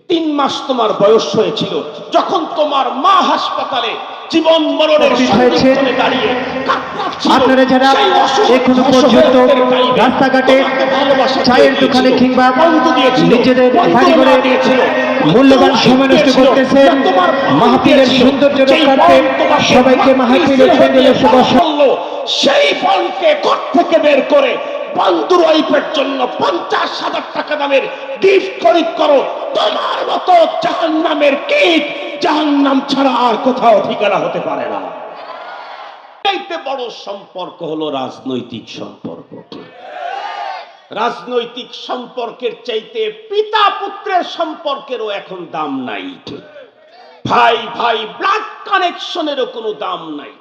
3 মাস তোমার বয়স হয়েছিল, যখন তোমার মা হাসপাতালে জীবন মরণের সন্ধিক্ষণে দাঁড়িয়ে কাঁদছিল। আপনারা যারা এখনো পর্যন্ত রাস্তাঘাটে, চায়ের দোকানে কিংবা নিজেদের বাড়ি ঘরে মূল্যবান সময় নষ্ট করতেছেন মাহফিলের সৌন্দর্য রক্ষার্থে, সবাইকে মাহফিলের প্যান্ডেলে শুভেচ্ছা। সেই ফলকে ঘর থেকে বের করে বন্ধুর ওয়াইফের জন্য 50,000 টাকা দামের গিফট খরিদ করো। তোমার মতো জাহান্নামের কীট জাহান্নাম ছাড়া আর কোথাও ঠিকানা হতে পারে না। এইতে বড় সম্পর্ক হলো রাজনৈতিক সম্পর্ক। রাজনৈতিক সম্পর্কের চাইতে পিতা পুত্রের সম্পর্কেরও এখন দাম নাই। ভাই ভাই ব্লাড কানেকশনেরও কোনো দাম নাই।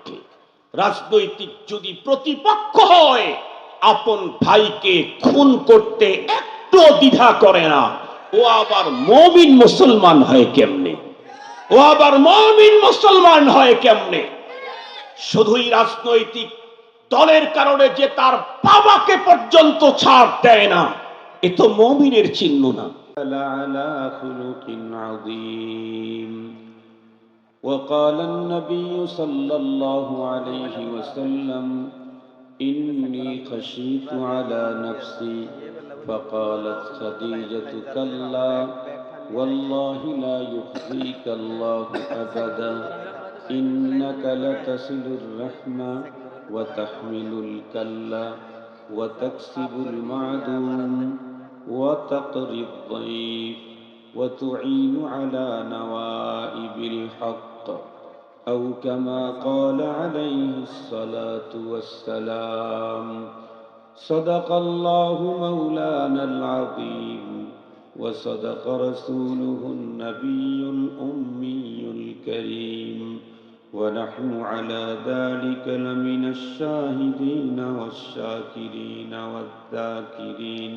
রাজনৈতিক যদি প্রতিপক্ষ হয়, আপন ভাইকে খুন করতে একটু দ্বিধা করে না। ও আবার মুমিন মুসলমান হয় কেমনে? ও আবার মুমিন মুসলমান হয় কেমনে? শুধুই রাজনৈতিক দলের কারণে যে তার বাবাকে পর্যন্ত ছাড় দেয় না, এ তো মুমিনের চিহ্ন না। وقال النبي صلى الله عليه وسلم إني خشيت على نفسي فقالت خديجة كلا والله لا يخزيك الله أبدا إنك لتصل الرحمة وتحمل الكلا وتكسب المعدوم وتقري الضيف وتعين على نوائب الحق أو كما قال عليه الصلاة والسلام صدق الله مولانا العظيم وصدق رسوله النبي الأمي الكريم ونحن على ذلك لمن الشاهدين والشاكرين والذاكرين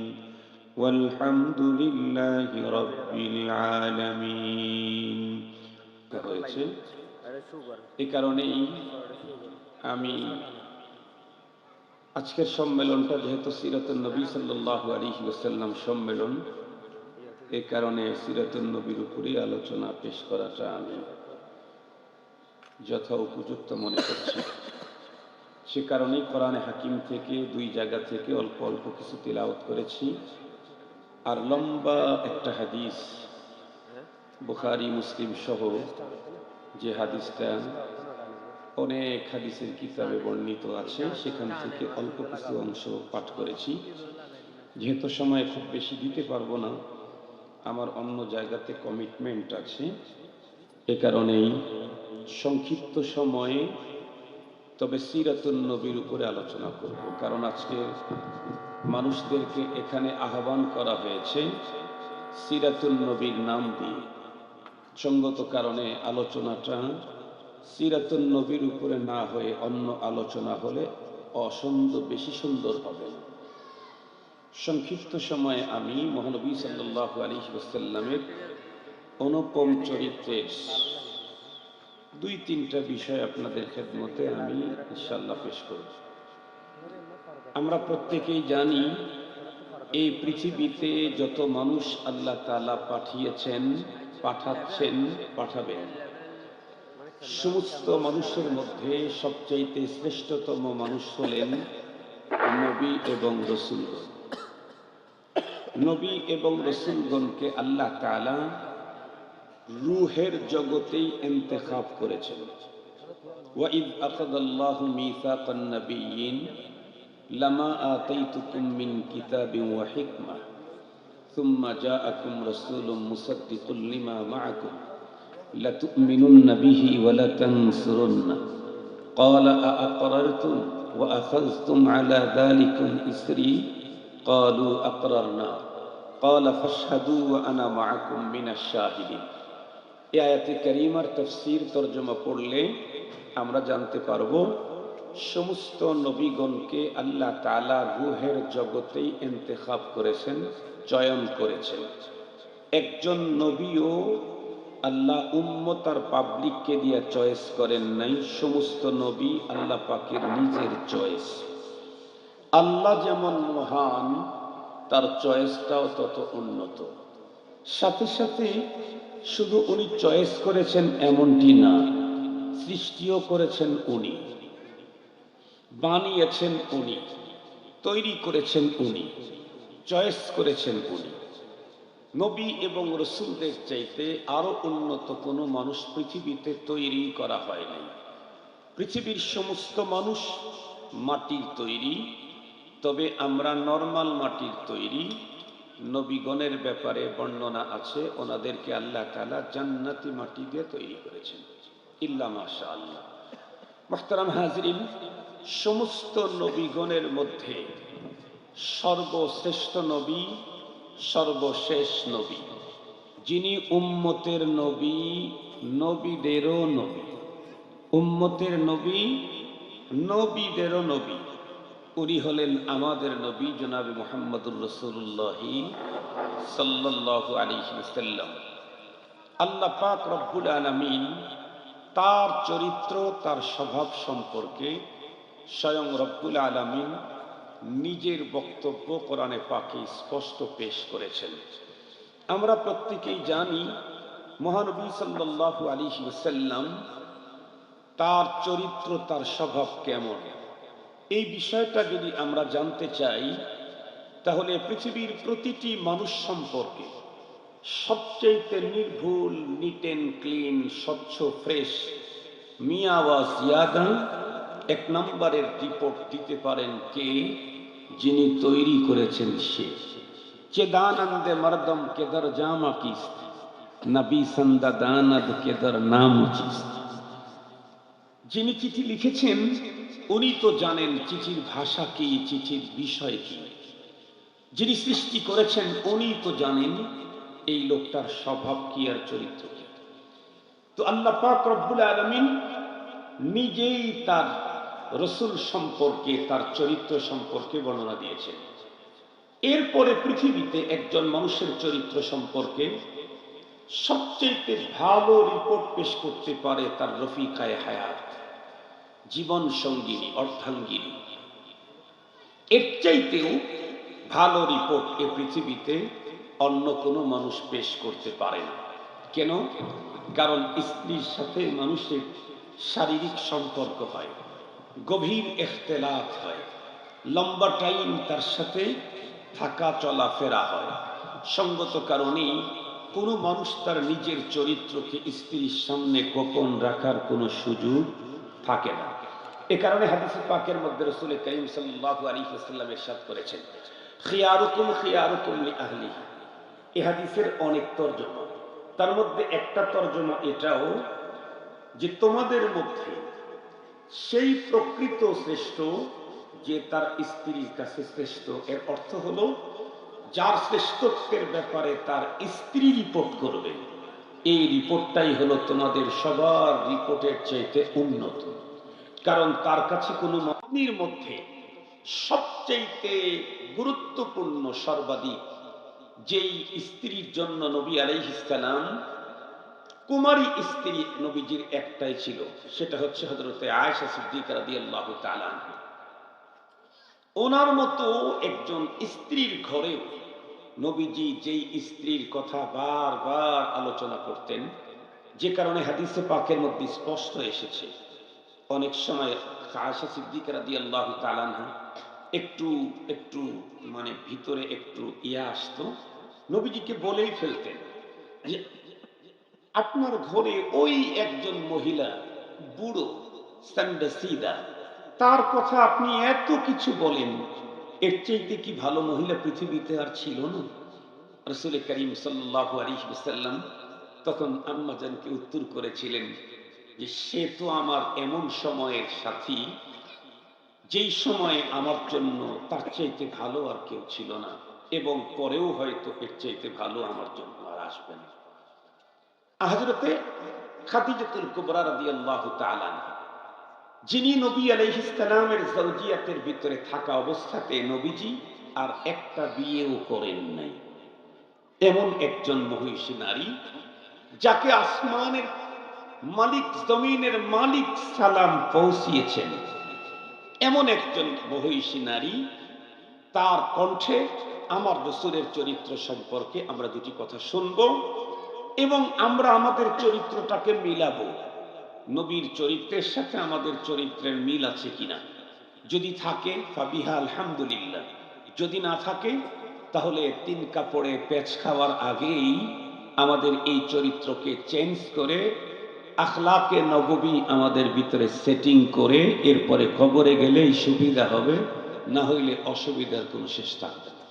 والحمد لله رب العالمين। হয়েছে এই কারণেই আমি আজকের সম্মেলনটা, যেহেতু সিরাতুন নবী সাল্লাল্লাহু আলাইহি ওয়াসাল্লাম সম্মেলন, এই কারণে সিরাতুন নবীর উপরে আলোচনা পেশ করাটা আমি যথা উপযুক্ত মনে করছি। সে কারণেই কোরআনে হাকিম থেকে 2 জায়গা থেকে অল্প অল্প কিছু তিলাওয়াত করেছি। আর লম্বা একটা হাদিস, বুখারী মুসলিম সহ যে হাদিসটা অনেক হাদিসের কিতাবে বর্ণিত আছে, সেখান থেকে অল্প কিছু অংশ পাঠ করেছি। যেহেতু সময় খুব বেশি দিতে পারবো না, আমার অন্য জায়গাতে কমিটমেন্ট আছে, এ কারণেই সংক্ষিপ্ত সময়ে তবে সিরাতুন নবীর উপরে আলোচনা করব। কারণ আজকে মানুষদেরকে এখানে আহ্বান করা হয়েছে সিরাতুন নবীর নাম দিয়ে। সঙ্গত কারণে আলোচনাটা সিরাতুন নবীর উপরে না হয়ে অন্য আলোচনা হলে বেশি সুন্দর হবে না। সংক্ষিপ্ত সময়ে আমি মহানবী সাল্লাল্লাহু আলাইহি ওয়াসাল্লামের অনুপম চরিত্রের 2-3টা বিষয় আপনাদের খেদমতে আমি ইনশাআল্লাহ পেশ করব। আমরা প্রত্যেকেই জানি এই পৃথিবীতে যত মানুষ আল্লাহ তাআলা পাঠিয়েছেন, পাঠাচ্ছেন, পাঠাবেন, সমস্ত মানুষের মধ্যে সবচাইতে শ্রেষ্ঠতম মানুষ হলেন নবী এবং রাসূলগণ। নবী এবং রাসূলগণকে আল্লাহ তাআলা রূহের জগতেই ইন্তেখাব করেছেন। ওয়াইদ আখাযাল্লাহু মিসাকান নাবিয়্যিন লামা আতাইতুকুম মিন কিতাবিন ওয়া হিকমাহ সুম্মা জাআকুম রাসূলুম মুসাদ্দিকুল লিমা মাআকুম লাতু'মিনুন্না বিহি ওয়া লাতানসুরুন্না ক্বালা আআকরারতুম ওয়া আখাযতুম আলা যালিকুম ইসরি ক্বালু আকরারনা ক্বালা ফাশহাদু ওয়া আনা মাআকুম মিনাশ শাহিদিন। এই আয়াতে কারিমার তাফসীর তরজমা পড়লে আমরা জানতে পারব সমস্ত নবীগণকে আল্লাহ তাআলা রূহের জগতেই ইন্তেখাব করেছেন, চয়ন করেছেন। একজন নবীও আল্লাহ উম্মত আর পাবলিককে দিয়ে চয়েস করেন নাই, সমস্ত নবী আল্লাহ পাকের নিজের চয়েস। আল্লাহ যেমন মহান, তার চয়েসটাও তত উন্নত। সাথে সাথে শুধু উনি চয়েস করেছেন এমনটি না, সৃষ্টিও করেছেন উনি, বানিয়েছেন উনি, তৈরি করেছেন উনি, চয়েস করেছেন উনি। নবী এবং রসুলদের চাইতে আরো উন্নত কোনো মানুষ পৃথিবীতে তৈরি করা হয় নাই। পৃথিবীর সমস্ত মানুষ মাটির তৈরি, তবে আমরা নরমাল মাটির তৈরি। নবীগণের ব্যাপারে বর্ণনা আছে, ওনাদেরকে আল্লাহ তাআলা জান্নাতি মাটি দিয়ে তৈরি করেছেন, ইল্লা মাশাআল্লাহ। মুহতারাম হাজরিন, সমস্ত নবীগণের মধ্যে সর্বশ্রেষ্ঠ নবী, সর্বশেষ নবী, যিনি উম্মতের নবী, নবীদেরও নবী, উম্মতের নবী, নবীদেরও নবী, উনি হলেন আমাদের নবী জনাবে মুহাম্মদুর রাসূলুল্লাহ সাল্লাল্লাহু আলাইহি ওয়াসাল্লাম। আল্লাহ পাক রব্বুল আলামিন তার চরিত্র, তার স্বভাব সম্পর্কে স্বয়ং রব্বুল আলামিন নিজের বক্তব্য কোরআনে পাকে স্পষ্ট পেশ করেছেন। আমরা প্রত্যেকেই জানি মহানবী সাল্লাল্লাহু আলাইহি ওয়াসাল্লাম, তার চরিত্র, তার স্বভাব কেমন। এই বিষয়টা যদি আমরা জানতে চাই, তাহলে পৃথিবীর প্রতিটি মানুষ সম্পর্কে সবচেয়ে নির্ভুল, নিট এন্ড ক্লিন, স্বচ্ছ, ফ্রেশ, মিয়া ওয়া জিয়াদা এক নম্বরের রিপোর্ট দিতে পারেন কে? যিনি তৈরি করেছেন সে। চে দানন্দে মরদম কেদর জামা কিস্ত, নবী সন্দা দানদ কেদর নাম চিস্ত। যিনি চিঠি লিখেছেন উনি তো জানেন চিঠির ভাষা কি, চিঠির বিষয় কি। যিনি সৃষ্টি করেছেন উনি তো জানেন এই লোকটার স্বভাব কি আর চরিত্র কি। তো আল্লাহ পাক রব্বুল আলামিন নিজেই তার রসুল সম্পর্কে, তার চরিত্র সম্পর্কে বর্ণনা দিয়েছেন। এরপরে পৃথিবীতে একজন মানুষের চরিত্র সম্পর্কে সবচেয়ে ভালো রিপোর্ট পেশ করতে পারে তার রফিকায়ে হায়াত, জীবন সঙ্গিনী, অর্ধাঙ্গিনী। এর চাইতেও ভালো রিপোর্ট এ পৃথিবীতে অন্য কোনো মানুষ পেশ করতে পারে না। কেন? কারণ স্ত্রীর সাথে মানুষের শারীরিক সম্পর্ক হয়, গভীর ইখতিলাত হয়, লম্বা টাইম তার সাথে থাকা চলাফেরা হয়। সঙ্গত কারণেই কোনো মানুষ তার নিজের চরিত্রকে স্ত্রীর সামনে গোপন রাখার কোনো সুযোগ থাকে না। এ কারণে হাদিসে পাকের মধ্যে রাসূল কারীম সাল্লাল্লাহু আলাইহি ওয়াসাল্লাম ইরশাদ করেছেন, খিয়ারুকুম খিয়ারুকুম লিআহলিহি। এই হাদিসের অনেক তরজমা, তার মধ্যে একটা তরজমা এটাও যে তোমাদের মধ্যে সেই প্রকৃত শ্রেষ্ঠ যে তার স্ত্রীর কাছে শ্রেষ্ঠ। এর অর্থ হলো যার শ্রেষ্ঠত্বের ব্যাপারে তার স্ত্রী রিপোর্ট করবে, এই রিপোর্টটাই হলো তোমাদের সবার রিপোর্টের চাইতে উন্নত। কারণ তার কাছে কোনো পত্নীর মধ্যে সবচাইতে গুরুত্বপূর্ণ, সর্বাধিক যেই স্ত্রীর জন্য নবী আলাইহিস সালাম, কুমারী স্ত্রী নবীজির একটাই ছিল, সেটা হচ্ছে হযরতে আয়েশা সিদ্দিকা রাদিয়াল্লাহু তাআলা আনহা। ওনার মতো একজন স্ত্রীর ঘরেও নবীজি যেই স্ত্রীর কথা বারবার আলোচনা করতেন, যে কারণে হাদিসে পাকের মধ্যে স্পষ্ট এসেছে অনেক সময় আয়েশা সিদ্দিকা রাদিয়াল্লাহু তাআলা আনহা একটু একটু মানে ভিতরে একটু আসতো, নবীজিকে বলেই ফেলতেন যে আপনার ঘরে ওই একজন মহিলা, বুড়ো সান্ডাসিদা, তার কথা আপনি এত কিছু বলেন, এর চাইতে কি ভালো মহিলা পৃথিবীতে আর ছিল না? রাসূল করিম সাল্লাল্লাহু আলাইহি ওয়াসাল্লাম তখন আম্মাজানকে উত্তর করেছিলেন যে সে তো আমার এমন সময়ের সাথী, যেই সময়ে আমার জন্য তার চাইতে ভালো আর কেউ ছিল না, এবং পরেও হয়তো এর চাইতে ভালো আমার জন্য আর আসবে না। হযরতে খাদিজাতুল কুবরা রাদিয়াল্লাহু তাআলা আনহা, যিনি নবী আলাইহিস সালামের জাওজিয়াতের ভিতরে থাকা অবস্থাতে নবীজি আর একটা বিয়েও করেন নাই, এমন একজন মহিষী নারী যাকে আসমানের মালিক, জমিনের মালিক সালাম পৌঁছিয়েছেন, এমন একজন মহিষী নারী, তার কণ্ঠে আমার রাসূলের চরিত্র সম্পর্কে আমরা দুটি কথা শুনবো এবং আমরা আমাদের চরিত্রটাকে মিলাবো নবীর চরিত্রের সাথে আমাদের চরিত্রের মিল আছে কিনা। যদি থাকে ফাবিহা আলহামদুলিল্লাহ, যদি না থাকে তাহলে তিন কাপড়ে পেঁচ খাওয়ার আগেই আমাদের এই চরিত্রকে চেঞ্জ করে আখলাকে নববী আমাদের ভিতরে সেটিং করে এরপরে কবরে গেলেই সুবিধা হবে, না হইলে অসুবিধার কোনো শেষ থাকবে না।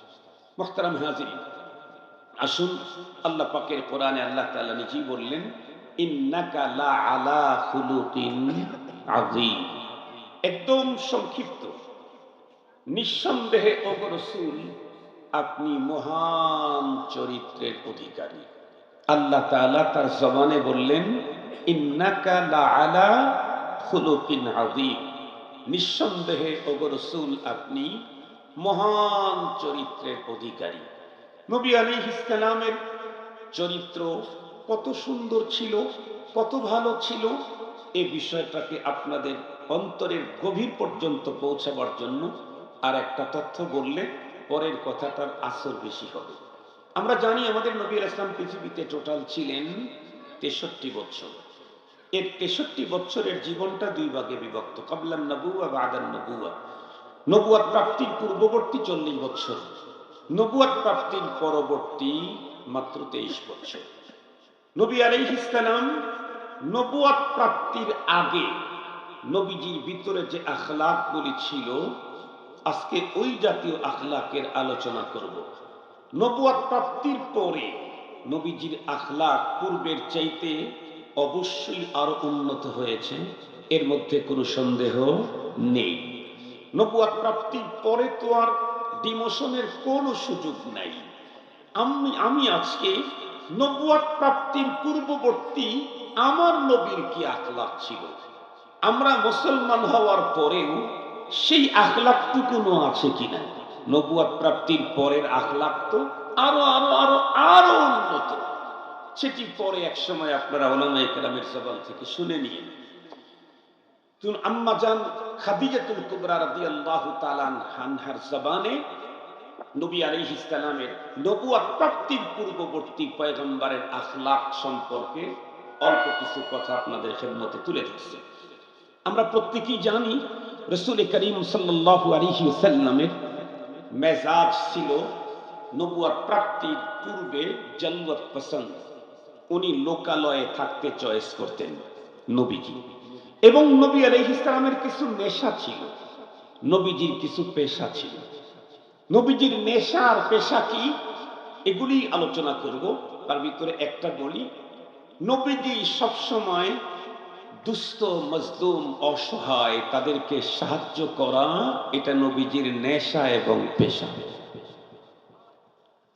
মুহতারাম হাজিরিন, আসুন আল্লাহ পাকের কোরআনে আল্লাহ তাআলা নিজেই বললেন, ইন্নাকা লা আলা খুলুকিন আযীম। একদম সংক্ষিপ্ত, নিঃসন্দেহে ওগো রাসূল আপনি মহান চরিত্রের অধিকারী। আল্লাহ তাআলা তার জবানে বললেন, ইন্নাকা লা আলা খুলুকিন আযীম, নিঃসন্দেহে ওগো রাসূল আপনি মহান চরিত্রের অধিকারী। নবী আলাইহিস সালামের চরিত্র কত সুন্দর ছিল, কত ভালো ছিল, এই বিষয়টাকে আপনাদের অন্তরের গভীর পর্যন্ত পৌঁছাবার জন্য আর একটা তথ্য বললে পরের কথাটার আসর বেশি হবে। আমরা জানি আমাদের নবী আলাইহিস সালাম পৃথিবীতে টোটাল ছিলেন 63 বছর। এর 63 বছরের জীবনটা দুই ভাগে বিভক্ত, ক্বাবলান নবুওয়া বা'দান নবুওয়া। নবুয়াত প্রাপ্তির পূর্ববর্তী 40 বছর, নবুয়াত প্রাপ্তির পরবর্তী মাত্র 23 বছর। নবী আলাইহিস সালাম নবুয়াত প্রাপ্তির আগে নবীজির ভিতরে যে আখলাকগুলি ছিল, আজকে ওই জাতীয় আখলাকের আলোচনা করব। নবুয়াত প্রাপ্তির পরে নবীজির আখলাক পূর্বের চাইতে অবশ্যই আরো উন্নত হয়েছে, এর মধ্যে কোনো সন্দেহ নেই। নবুয়াত প্রাপ্তির পরে তো আর ডিমোশনের কোনো সুযোগ নাই। আমি আজকে নবুয়াত প্রাপ্তির পূর্ববর্তী আমার নবীর কি আখলাক ছিল, আমরা মুসলমান হওয়ার পরেও সেই আখলাকটুকুনো আছে কিনা। নবুয়াত প্রাপ্তির পরের আখলাক তো আরো আরো আরো আরো উন্নত, সেটি পরে এক সময় আপনারা উলামায়ে কেরামের জবান থেকে শুনে নিয়ে। আম্মা জান খাদিজাতুল কুবরা রাদিয়াল্লাহু তাআলা আনহার জবানে নবী আলাইহিস সালামের নবুয়াত প্রাপ্তির পূর্ববর্তী পয়গম্বরের আখলাক সম্পর্কে অল্প কিছু কথা আপনাদের খেদমতে তুলে ধরছি। আমরা প্রত্যেকেই জানি রাসূল করিম সাল্লাল্লাহু আলাইহি ওয়াসাল্লামের মেজাজ ছিল নবুয়াত প্রাপ্তির পূর্বে জালওয়াত পছন্দ। উনি লোকালয়ে থাকতে চয়েস করতেন নবীজি, এবং নবী আলাইহিস সালামের কিছু নেশা ছিল, নবীজির কিছু পেশা ছিল। নবীজির নেশা আর পেশা কি, এগুলি আলোচনা করব। তার ভিতরে একটা বলি, নবীজি সবসময় দুস্থ মজলুম অসহায় তাদেরকে সাহায্য করা, এটা নবীজির নেশা এবং পেশা।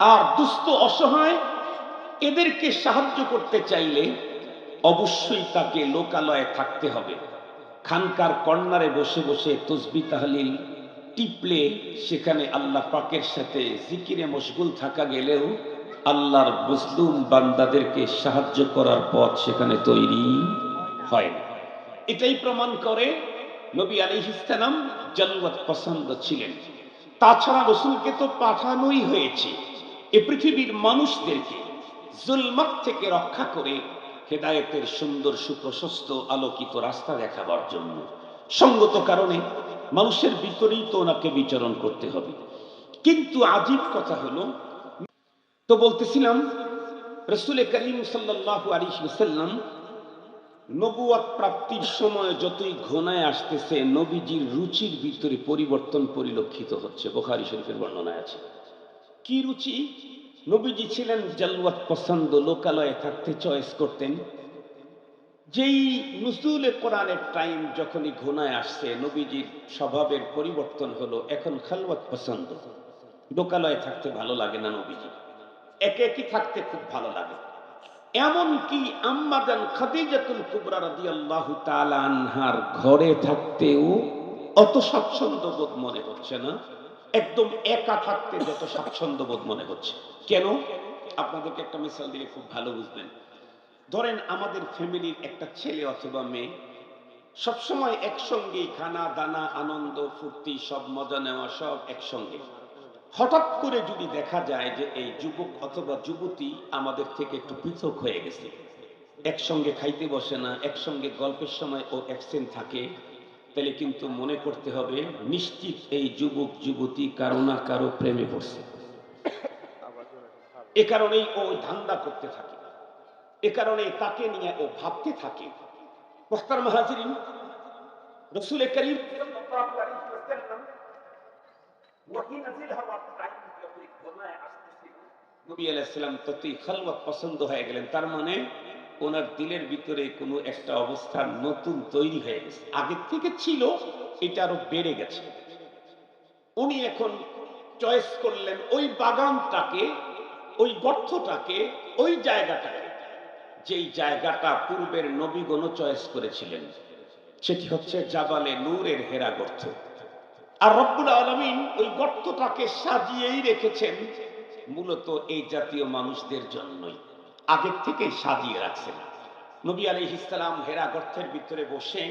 আর দুস্থ অসহায় এদেরকে সাহায্য করতে চাইলে অবশ্যই তাকে লোকালয়ে থাকতে হবে। খানকার কর্নারে বসে বসে তসবিহ তাহলিল টিপলে সেখানে আল্লাহ পাকের সাথে জিকিরে মশগুল থাকা গেলেও আল্লাহর মজলুম বান্দাদেরকে সাহায্য করার পথ সেখানে তৈরি হয় না। এটাই প্রমাণ করে নবী আলাইহিস সালাম জালওয়াত পছন্দ ছিলেন। তাছাড়া রাসূলকে তো পাঠানোই হয়েছে এ পৃথিবীর মানুষদেরকে জুলমাত থেকে রক্ষা করে হেদায়েতের সুন্দর সুপ্রশস্ত আলোকিত রাস্তা দেখাবার জন্য। সঙ্গত কারণে মানুষের ভিতরেই তো ওনাকে বিচরণ করতে হবে। কিন্তু আজীব কথা হলো, তো বলতেছিলাম রাসূল করিম সাল্লাল্লাহু আলাইহি ওয়াসাল্লাম নবুয়াত প্রাপ্তির সময় যতই ঘনায় আসতেছে, নবীজির রুচির ভিতরে পরিবর্তন পরিলক্ষিত হচ্ছে। বুখারী শরীফের বর্ণনায় আছে। কি রুচি? নবীজি ছিলেন জালওয়াত পছন্দ, লোকালয়ে থাকতে চয়েস করতেন। যেই নুজুলে কোরআনের টাইম যখনই ঘনায় আসছে, নবীজির স্বভাবের পরিবর্তন হলো, এখন খালওয়াত পছন্দ, লোকালয়ে থাকতে ভালো লাগে না নবীজি, একে একই থাকতে খুব ভালো লাগে। এমনকি আম্মা জান খাদিজাতুল কুবরা রাদিয়াল্লাহু তাআলা আনহার ঘরে থাকতেও অত স্বাচ্ছন্দ্য বোধ মনে হচ্ছে না, একদম একা থাকতে যত স্বাচ্ছন্দ্য বোধ মনে হচ্ছে। কেন? আপনাদেরকে একটা মিসাল দিলে খুব ভালো বুঝবেন। ধরেন আমাদের ফ্যামিলির একটা ছেলে অথবা মেয়ে সবসময় একসঙ্গে খানা দানা আনন্দ ফুর্তি সব মজা নেওয়া সব একসঙ্গে, হঠাৎ করে যদি দেখা যায় যে এই যুবক অথবা যুবতী আমাদের থেকে একটু পৃথক হয়ে গেছে, একসঙ্গে খাইতে বসে না, একসঙ্গে গল্পের সময় ও অ্যাবসেন্ট থাকে, তাহলে কিন্তু মনে করতে হবে নিশ্চিত এই যুবক যুবতী কারো না কারো প্রেমে পড়ছে। এ কারণেই ও ধান্দা করতে থাকে, এ কারণেই তাকে নিয়ে ও ভাবতে থাকে। মোহতারাম হাজিরিন, রাসূল করিম সাল্লাল্লাহু আলাইহি ওয়াসাল্লাম ওয়াহি নাযিল হওয়ার টাইম যতই ঘনায় আসতেছিল, নবী আলাইহিস সালাম ততই খালওয়াত পছন্দ হয়ে গেলেন। তার মানে ওনার দিলের ভিতরে কোনো একটা অবস্থা নতুন তৈরি হয়ে গেছে, আগের থেকে ছিল, এটা আরো বেড়ে গেছে। উনি এখন চয়েস করলেন ওই বাগানটাকে, ওই গর্তটাকে, ওই জায়গাটাকে, যেই জায়গাটা পূর্বের নবীগণ চয়েস করেছিলেন, সেটি হচ্ছে জাবালে নূরের হেরা গর্ত। আর রব্বুল আলামিন ওই গর্তটাকে সাজিয়েই রেখেছেন মূলত এই জাতীয় মানুষদের জন্যই, আগের থেকে সাজিয়ে রাখছেন। নবী আলাইহিস সালাম হেরা গর্তের ভিতরে বসে,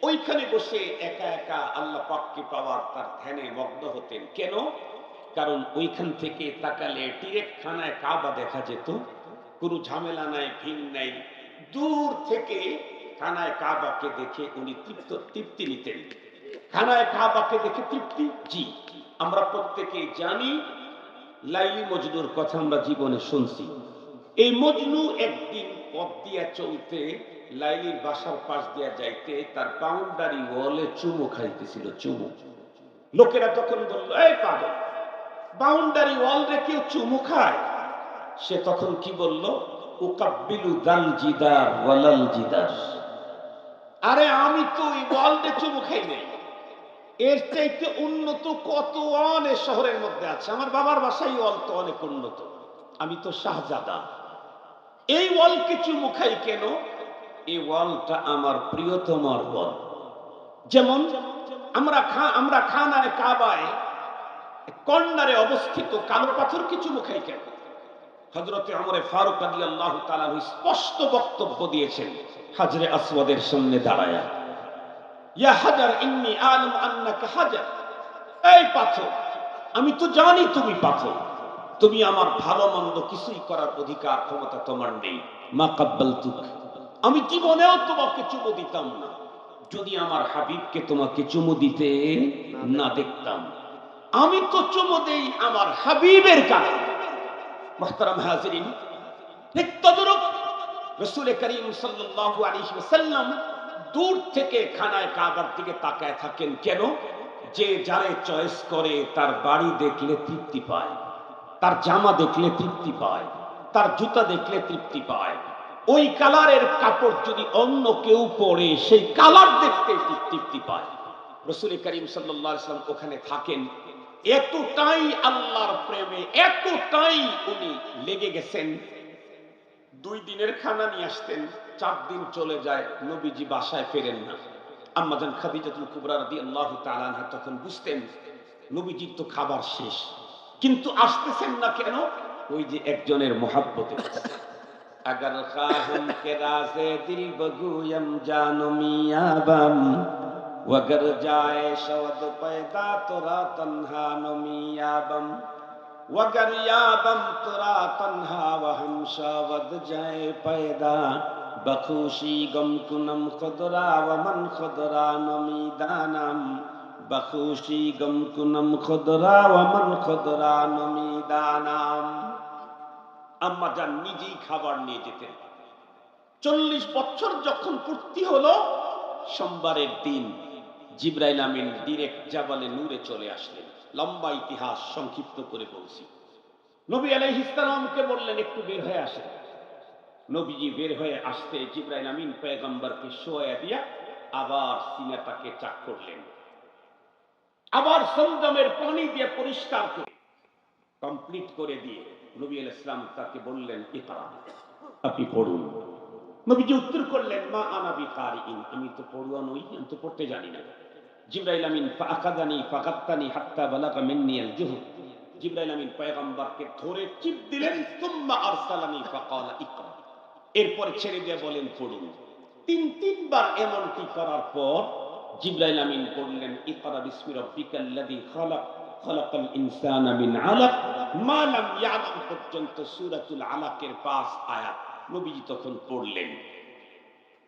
ওইখানে বসে একা একা আল্লাহ পাককে পাওয়ার তার ধ্যানে মগ্ন হতেন। কেন? কারণ ওইখান থেকে তাকালে ডিরেক্ট খানায় কাবা দেখা যেত, কোনো ঝামেলা নাই, ভিড় নাই। দূর থেকে খানায় কাবাকে দেখে উনি তৃপ্তি নিতেন। খানায় কাবাকে দেখে তৃপ্তি, জি আমরা প্রত্যেকেই জানি। লাইলি মজনুর কথা আমরা জীবনে শুনছি। এই মজনু একদিন পথ দিয়া চলতে, লাইলির বাসার পাশ দিয়া যাইতে, তার বাউন্ডারি ওয়ালে চুমু খাইতেছিল, চুমু। লোকেরা তখন বলল, এই পাগল, বাউন্ডারি ওয়াল রে কেউ চুমু খায়? সে তখন কি বলল? উকাব্বিলু দাল জিদার ওয়ালাল জিদার। আরে আমি তো ওই ওয়াল রে চুমু খাই নাই, এর চাইতে উন্নত কত ওয়াল এ শহরের মধ্যে আছে। আমার বাবার বাসায় ওয়াল তো অনেক উন্নত, আমি তো শাহজাদা। এই ওয়ালকে চুমু খাই কেন? এই ওয়ালটা আমার প্রিয়তমার ওয়াল। যেমন আমরা খানায় কাবায় কর্নারে অবস্থিত কালো পাথরকে চুমু খাই কেন? হযরতে ওমর ফারুক রাদিয়াল্লাহু তাআলা স্পষ্ট বক্তব্য দিয়েছেন হাজরে আসওয়াদের সামনে দাঁড়ায়া, ইয়া হাজার ইন্নী আ'লামু আন্নাকা হাজার, এই পাথর আমি তো জানি তুমি পাথর, তুমি আমার ভালো মন্দ কিছুই করার অধিকার ক্ষমতা তোমার নেই। মা কাব্বালতুক, আমি জীবনেও তোমাকে চুমু দিতাম না যদি আমার হাবিবকে তোমাকে চুমু দিতে না দেখতাম। আমি তো চুমু দেই আমার হাবিবের কারণে। মুহতারাম হাজিরিন, ঠিক তদ্রূপ রাসূল করিম সাল্লাল্লাহু আলাইহি ওয়াসাল্লাম দূর থেকে খানায় কাবার দিকে তাকায় থাকেন। কেন? যে যারে চয়েস করে তার বাড়ি দেখলে তৃপ্তি পায়, তার জামা দেখলে তৃপ্তি পায়, তার জুতা দেখলে তৃপ্তি পায়। ওই কালারের কাপড় যদি অন্য কেউ পরে, সেই কালার দেখতে তৃপ্তি পায়। রাসূল করিম সাল্লাল্লাহু আলাইহি ওয়াসাল্লাম ওখানে থাকেন। এতটাই আল্লাহর প্রেমে, এতটাই উনি লেগে গেছেন, 2 দিনের খানা নিয়ে আসতেন, 4 দিন চলে যায়, নবীজি বাসায় ফেরেন না। আম্মাজান খাদিজাতুল কুবরা রাদিয়াল্লাহু তাআলা আনহা তখন বুঝতেন নবীজির তো খাবার শেষ, কিন্তু আসতেছেন না কেন? ওই যে একজনের মহব্বতে। अगर खाहम के राज़े दिल बगूयम जानो मियाबम वगर जाए शवद पैदा तुरा तन्हा नो मियाबम वगर याबम तुरा तन्हा वहम शवद जाए पैदा बखुशी गम कुनम खुदरा वमन खुदरा नो मीदानम बखुशी गम कुनम खुदरा वमन खुदरा नो मीदानम। আম্মা জান নিজেই খাবার নিয়ে যেতেন। 40 বছর যখন পূর্তি হলো, সোমবারের দিন জিবরাইল আমিন ডিরেক্ট জাবালে নূরে চলে আসলেন। লম্বা ইতিহাস সংক্ষিপ্ত করে বলছি। নবী আলাইহিস সালামকে বললেন একটু বের হয়ে আসেন। নবীজি বের হয়ে আসতে জিবরাইল আমিন পয়গম্বরকে শোয়া দিয়া আবার সিনাটাকে চাক করলেন, আবার সমজমের পানি দিয়ে পরিষ্কার করে কমপ্লিট করে দিয়ে নবী আলাইহিস সালাম তাকে বললেন, ইকরা, আপনি পড়ুন। নবীজি উত্তর করলেন, মা আনা বিকারিইন, আমি তো পড়ুয়া নই, আমি তো পড়তে জানি না। জিবরাইল আমিন ফাআখাযানি ফাগাত্তানি হাত্তা বালাগা মিন্নি আল-জুহদ, জিবরাইল আমিন পয়গম্বরকে ধরে চিপ দিলেন, সুম্মা আরসালানি ফাকালা ইকরা, এরপর ছেড়ে দিয়ে বলেন পড়ুন। 3 বার এমনটি করার পর জিবরাইল আমিন বললেন, ইকরা বিসমি রাব্বিকাল্লাযী খালাক খলাকাল ইনসানা মিন আলাক মা লাম ইয়ালাম পর্যন্ত সূরাতুল আলাকের 5 আয়াত নবীজি তখন পড়লেন।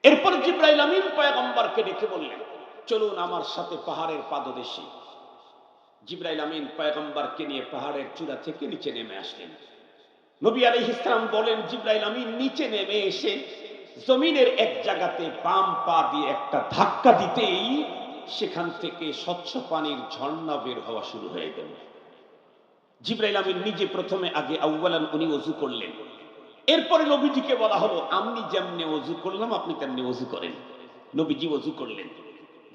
এরপর জিবরাইল আমিন পয়গম্বরকে ডেকে বললেন, চলুন আমার সাথে পাহাড়ের পাদদেশে। জিবরাইল আমিন পয়গম্বরকে নিয়ে পাহাড়ের চূড়া থেকে নিচে নেমে আসলেন। নবী আলাইহিস সালাম বলেন, জিবরাইল আমিন নিচে নেমে এসে জমিনের এক জায়গাতে বাম পা দিয়ে একটা ধাক্কা দিতেই সেখান থেকে স্বচ্ছ পানির ঝর্ণা বের হওয়া শুরু হয়ে গেল। জিবরাইল আমিন নিজে প্রথমে আগে আউয়ালান উনি ওযু করলেন। এরপরে নবীজিকে বলা হলো, আমি যেমনি ওযু করলাম আপনি তেমনি ওযু করেন। নবীজি ওযু করলেন।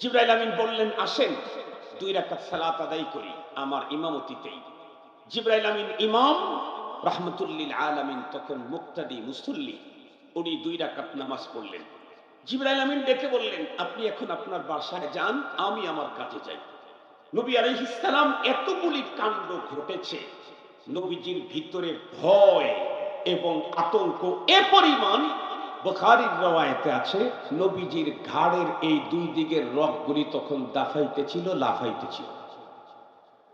জিবরাইল আমিন বললেন, আসেন 2 রাকাত সালাত আদায় করি আমার ইমামতিতেই। জিবরাইল আমিন ইমাম, রাহমাতুল লিল আলামিন তখন মুক্তাদি মুসল্লি, উনি 2 রাকাত নামাজ পড়লেন। জিবরাইল আমিন ডেকে বললেন, আপনি এখন আপনার বাসায় যান, আমি আমার কাজে যাই। নবী আলাইহিস সালাম এতগুলি কাণ্ড ঘটেছে, নবীজির ভিতরে ভয় এবং আতঙ্ক এ পরিমাণ, বুখারীর রওয়ায়াতে আছে নবীজির ঘাড়ের এই 2 দিকের রগগুলি তখন দাফাইতেছিল, লাফাইতেছিল।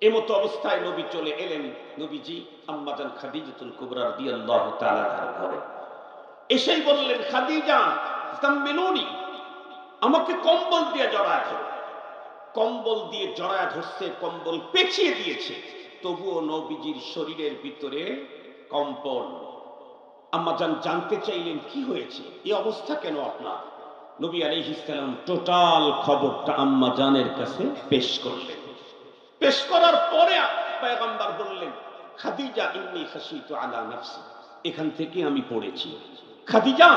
এমতো অবস্থায় নবী চলে এলেন নবীজি আম্মাজান খাদিজাতুল কুবরা রাদিয়াল্লাহু তাআলা আনহার ঘরে। এসেই বললেন, খাদিজা জাম্মিলুনি, আমাকে কম্বল দিয়ে জড়ায় ধরো। কম্বল দিয়ে জড়ায় ধরছে, কম্বল পেঁচিয়ে দিয়েছে, তবুও নবীজির শরীরের ভিতরে কম্পন। আম্মাজান জানতে চাইলেন, কি হয়েছে, এই অবস্থা কেন আপনার? নবী আলাইহিস সালাম টোটাল খবরটা আম্মাজানের কাছে পেশ করলেন। পেশ করার পরে পয়গম্বর বললেন, খাদিজা ইন্নী খাশিতু আলা নাফসি, এখান থেকে আমি পড়েছি, খাদিজা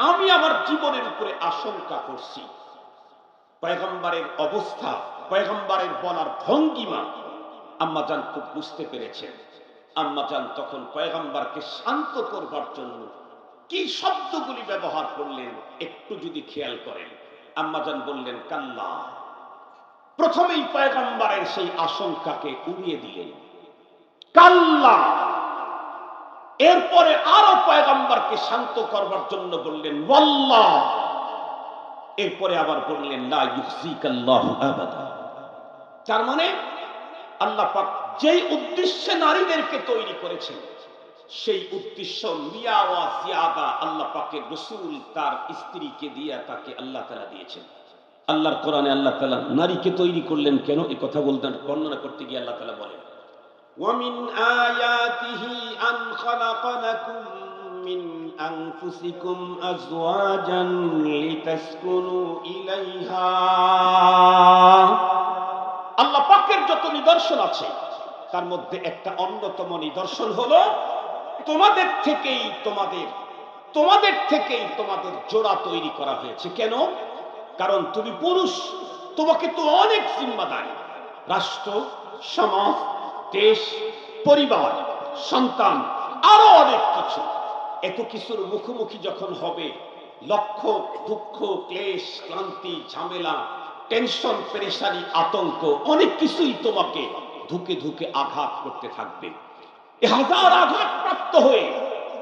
আমি আমার জীবনের উপরে আশঙ্কা করছি। পয়গম্বরের অবস্থা, পয়গম্বরের বলার ভঙ্গিমা আম্মাজান খুব বুঝতে পেরেছেন। আম্মাজান তখন পয়গম্বরকে শান্ত করবার জন্য কি শব্দগুলি ব্যবহার করলেন একটু যদি খেয়াল করেন। আম্মাজান বললেন, কাল্লা। প্রথমেই পয়গম্বরের সেই আশঙ্কাকে উড়িয়ে দিলেন, কাল্লা। এরপরে আরো পয়গম্বরকে শান্ত করবার জন্য বললেন, ওয়াল্লাহ। এরপরে আবার বললেন, লা ইউখজিকাল্লাহু আবাদা। তার মানে আল্লাহ পাক যেই উদ্দেশ্যে নারীদেরকে তৈরি করেছেন, সেই উদ্দেশ্য মিয়া ওয়া জিয়াদা আল্লাহ পাকের রাসূল তার স্ত্রীকে দিয়ে তাকে আল্লাহ তাআলা দিয়েছেন। আল্লাহর কোরআনে আল্লাহ তাআলা নারীকে তৈরি করলেন কেন, এই কথা বলতেন, বর্ণনা করতে গিয়ে আল্লাহ তাআলা বলেন, ওয়ামিন আয়াতিহি আন খালাকা লাকুম মিন আনফুসিকুম আজওয়াজান লিতাসকুনু ইলাইহা। আল্লাহ পাকের যত নিদর্শন আছে তার মধ্যে একটা অন্যতম নিদর্শন হলো তোমাদের থেকেই তোমাদের জোড়া তৈরি করা হয়েছে। কেন? কারণ তুমি পুরুষ, তোমাকে তো অনেক জিম্মাদারি, রাষ্ট্র, সমাজ, দেশ, পরিবার, সন্তান, আরো অনেক কিছু। এত কিছুর মুখোমুখি যখন হবে, লক্ষ্য, দুঃখ, ক্লেশ, ক্লান্তি, ঝামেলা, টেনশন, পেরেশানি, আতঙ্ক, অনেক কিছুই তোমাকে ধুকে ধুকে আঘাত করতে থাকবে। এই হাজার আঘাত প্রাপ্ত হয়ে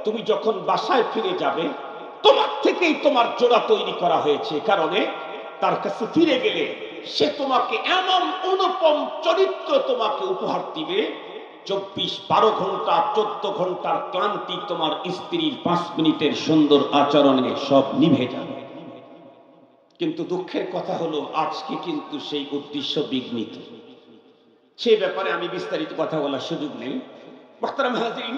তুমি যখন বাসায় ফিরে যাবে, তোমার থেকেই তোমার জোড়া তৈরি করা হয়েছে। কারণে তার কাছে ফিরে গেলে সে তোমাকে এমন অনুপম চরিত্র তোমাকে উপহার দিবে, 12 ঘন্টা 14 ঘন্টার ক্লান্তি তোমার স্ত্রীর 5 মিনিটের সুন্দর আচরণে সব নিভে যাবে। কিন্তু দুঃখের কথা হলো আজকে কিন্তু সেই উদ্দেশ্য বিঘ্নিত। সেই ব্যাপারে আমি বিস্তারিত কথা বলার সুযোগ নেই। মুহতারাম হাজিরিন,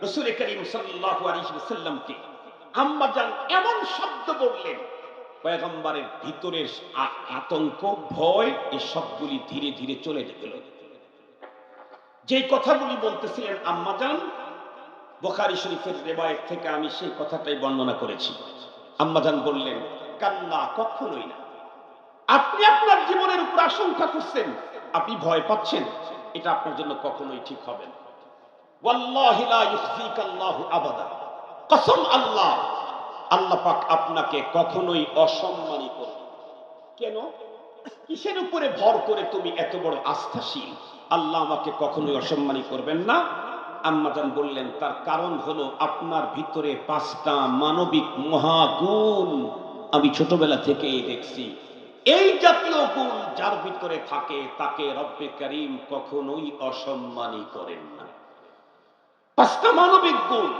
রাসূল করিম সাল্লাল্লাহু আলাইহি ওয়াসাল্লামকে আম্মাজান এমন শব্দ বললেন, পয়গম্বরের ভিতরের আতঙ্ক, ভয়, এই সবগুলি ধীরে ধীরে চলে গেল। যেই কথাগুলি বলতেছিলেন আম্মাজান, বুখারী শরীফের রিওয়ায়াত থেকে আমি সেই কথাটাই বর্ণনা করেছি। আম্মাজান বললেন, কাল্লা, কখনোই না। আপনি আপনার জীবনের উপর আশঙ্কা করছেন, আপনি ভয় পাচ্ছেন, এটা আপনার জন্য কখনোই ঠিক হবে না। ওয়াল্লাহি লা ইউখজিকাল্লাহু আবাদা, কসম আল্লাহ, আল্লাহ পাক আপনাকে কখনোই অসম্মানী করবে। কেন? কিসের উপরে ভর করে তুমি এত বড় আস্থাশীল? আল্লাহ আমাকে কখনোই অসম্মানী করবেন না। আম্মাজান বললেন, তার কারণ হলো আপনার ভিতরে 5টা মানবিক মহাগুণ আমি ছোটবেলা থেকেই দেখছি। এই জাতীয় গুণ যার ভিতরে থাকে তাকে রব্বে করিম কখনোই অসম্মানী করেন না। পাঁচটা মানবিক গুণ,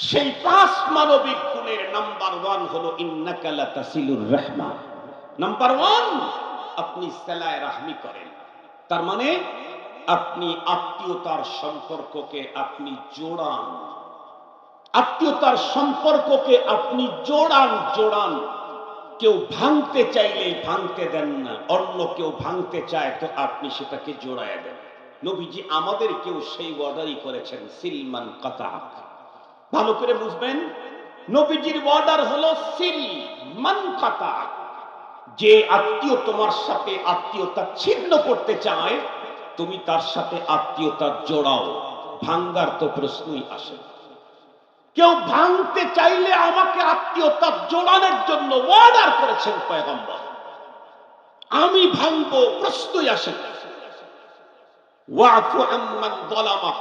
সেই 5 মানবিক গুণের নাম্বার 1 হলো ইন্নাকা লাতাসিলুর রাহমা। নাম্বার 1, আপনি সালায় রাহমি করেন। তার মানে আপনি আত্মীয়তার সম্পর্ককে আপনি জোড়ান, আত্মীয়তার সম্পর্ককে আপনি জোড়ান। কেউ ভাঙতে চাইলে ভাঙতে দেন না, অন্য কেউ ভাঙতে চায় তো আপনি সেটাকে জোড়ায় দেন। নবীজি আমাদের কেউ সেই অর্ডারই করেছেন, সিলমান কাতাক। ভালো করে বুঝবেন, নবীজির অর্ডার হলো সিল মান কাতাক। যে আত্মীয় তোমার সাথে আত্মীয়তা ছিন্ন করতে চায় তুমি তার সাথে আত্মীয়তা জোড়াও, ভাঙ্গার তো প্রশ্নই আসে না। কেউ ভাঙতে চাইলে আমাকে আত্মীয়তা জোড়ানোর জন্য অর্ডার করেছেন পয়গম্বর, আমি ভাঙবো, প্রশ্নই আসে না। ওয়াফু আম্মান যালামাক,